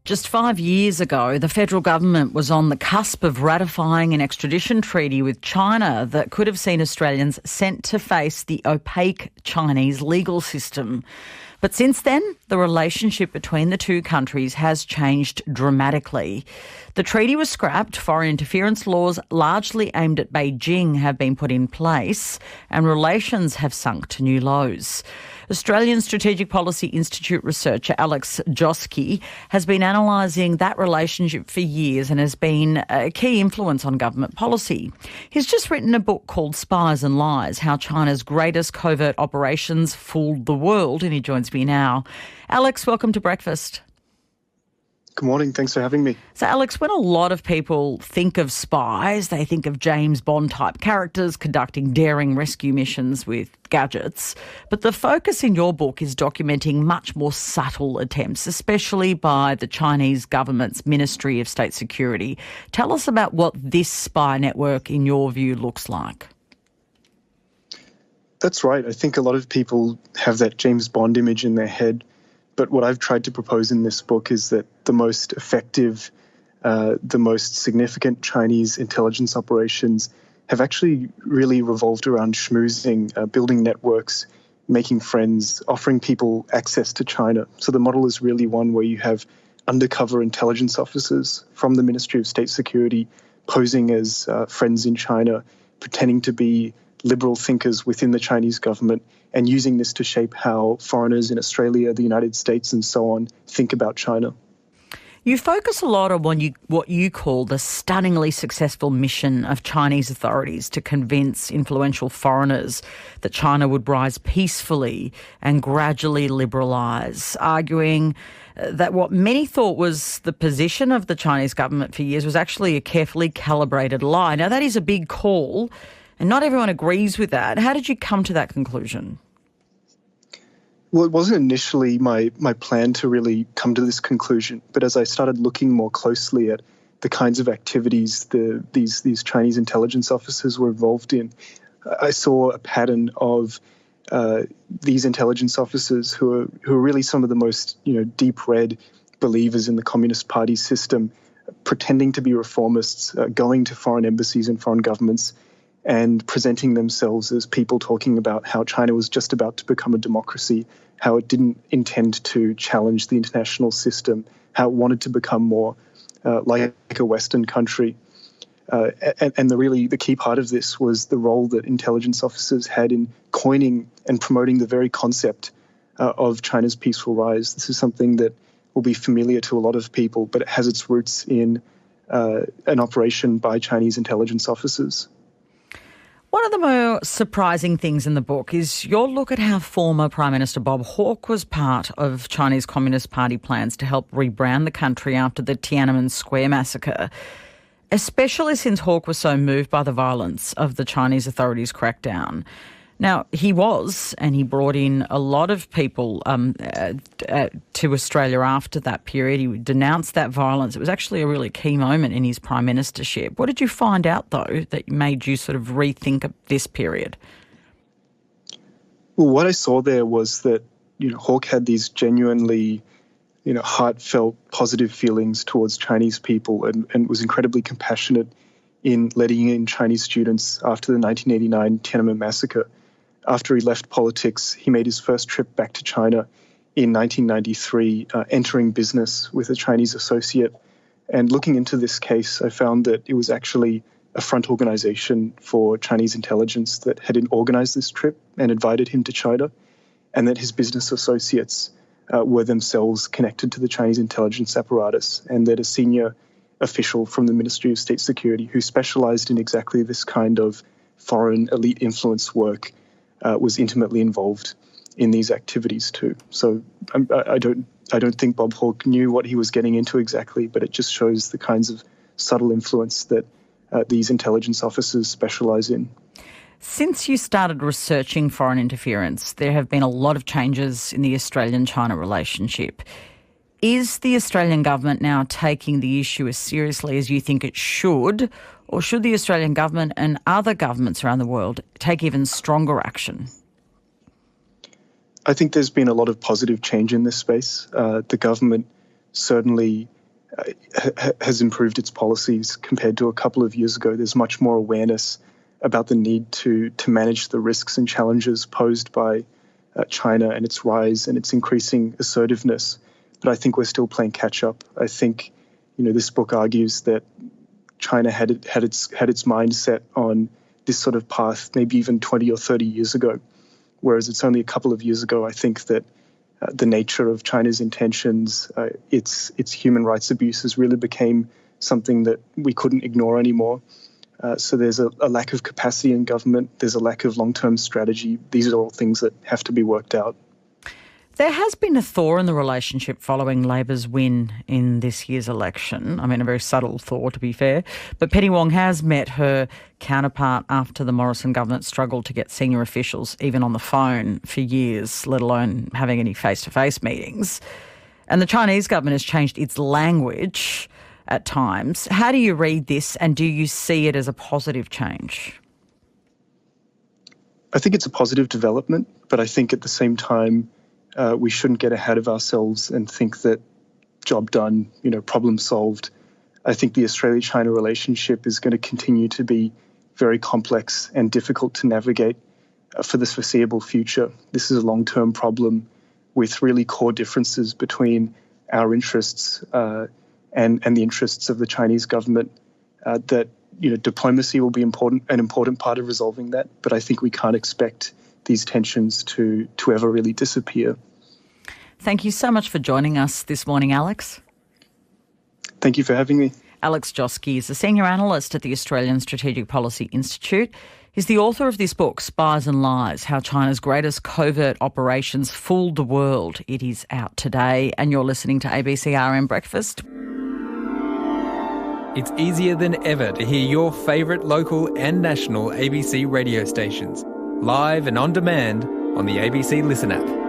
Just 5 years ago, the federal government was on the cusp of ratifying an extradition treaty with China that could have seen Australians sent to face the opaque Chinese legal system. But since then, the relationship between the two countries has changed dramatically. The treaty was scrapped, foreign interference laws largely aimed at Beijing have been put in place, and relations have sunk to new lows. Australian Strategic Policy Institute researcher Alex Joske has been analysing that relationship for years and has been a key influence on government policy. He's just written a book called Spies and Lies, How China's Greatest Covert Operations Fooled the World, and he joins me now. Alex, welcome to Breakfast. Good morning. Thanks for having me. So, Alex, when a lot of people think of spies, they think of James Bond-type characters conducting daring rescue missions with gadgets. But the focus in your book is documenting much more subtle attempts, especially by the Chinese government's Ministry of State Security. Tell us about what this spy network, in your view, looks like. That's right. I think a lot of people have that James Bond image in their head. But what I've tried to propose in this book is that the most effective, the most significant Chinese intelligence operations have actually really revolved around schmoozing, building networks, making friends, offering people access to China. So the model is really one where you have undercover intelligence officers from the Ministry of State Security posing as friends in China, pretending to be liberal thinkers within the Chinese government, and using this to shape how foreigners in Australia, the United States and so on think about China. You focus a lot on what you call the stunningly successful mission of Chinese authorities to convince influential foreigners that China would rise peacefully and gradually liberalise, arguing that what many thought was the position of the Chinese government for years was actually a carefully calibrated lie. Now, that is a big call, and not everyone agrees with that. How did you come to that conclusion? Well, it wasn't initially my plan to really come to this conclusion, but as I started looking more closely at the kinds of activities these Chinese intelligence officers were involved in, I saw a pattern of these intelligence officers who are really some of the most deep red believers in the Communist Party system, pretending to be reformists, going to foreign embassies and foreign governments, and presenting themselves as people talking about how China was just about to become a democracy, how it didn't intend to challenge the international system, how it wanted to become more like a Western country. And the key part of this was the role that intelligence officers had in coining and promoting the very concept of China's peaceful rise. This is something that will be familiar to a lot of people, but it has its roots in an operation by Chinese intelligence officers. One of the more surprising things in the book is your look at how former Prime Minister Bob Hawke was part of Chinese Communist Party plans to help rebrand the country after the Tiananmen Square massacre, especially since Hawke was so moved by the violence of the Chinese authorities' crackdown. Now, he brought in a lot of people to Australia after that period. He denounced that violence. It was actually a really key moment in his prime ministership. What did you find out, though, that made you sort of rethink of this period? Well, what I saw there was that, Hawke had these genuinely, heartfelt, positive feelings towards Chinese people and was incredibly compassionate in letting in Chinese students after the 1989 Tiananmen massacre. After he left politics, he made his first trip back to China in 1993, entering business with a Chinese associate. And looking into this case, I found that it was actually a front organization for Chinese intelligence that had organized this trip and invited him to China, and that his business associates were themselves connected to the Chinese intelligence apparatus, and that a senior official from the Ministry of State Security who specialized in exactly this kind of foreign elite influence work was intimately involved in these activities too. So I don't think Bob Hawke knew what he was getting into exactly, but it just shows the kinds of subtle influence that these intelligence officers specialize in. Since you started researching foreign interference, there have been a lot of changes in the Australian-China relationship. Is the Australian government now taking the issue as seriously as you think it should, or should the Australian government and other governments around the world take even stronger action? I think there's been a lot of positive change in this space. The government certainly has improved its policies compared to a couple of years ago. There's much more awareness about the need to manage the risks and challenges posed by China and its rise and its increasing assertiveness. But I think we're still playing catch up. I think, this book argues that China had its mind set on this sort of path maybe even 20 or 30 years ago, whereas it's only a couple of years ago, I think, that the nature of China's intentions, its human rights abuses really became something that we couldn't ignore anymore. So there's a lack of capacity in government. There's a lack of long-term strategy. These are all things that have to be worked out. There has been a thaw in the relationship following Labor's win in this year's election. I mean, a very subtle thaw, to be fair. But Penny Wong has met her counterpart after the Morrison government struggled to get senior officials even on the phone for years, let alone having any face-to-face meetings. And the Chinese government has changed its language at times. How do you read this, and do you see it as a positive change? I think it's a positive development, but I think at the same time, we shouldn't get ahead of ourselves and think that job done, problem solved. I think the Australia-China relationship is going to continue to be very complex and difficult to navigate for the foreseeable future. This is a long-term problem with really core differences between our interests and the interests of the Chinese government. That diplomacy will be an important part of resolving that, but I think we can't expect these tensions to ever really disappear. Thank you so much for joining us this morning, Alex. Thank you for having me. Alex Joske is a senior analyst at the Australian Strategic Policy Institute. He's the author of this book, Spies and Lies, How China's Greatest Covert Operations Fooled the World. It is out today, and you're listening to ABC RM Breakfast. It's easier than ever to hear your favourite local and national ABC radio stations, live and on demand on the ABC Listen app.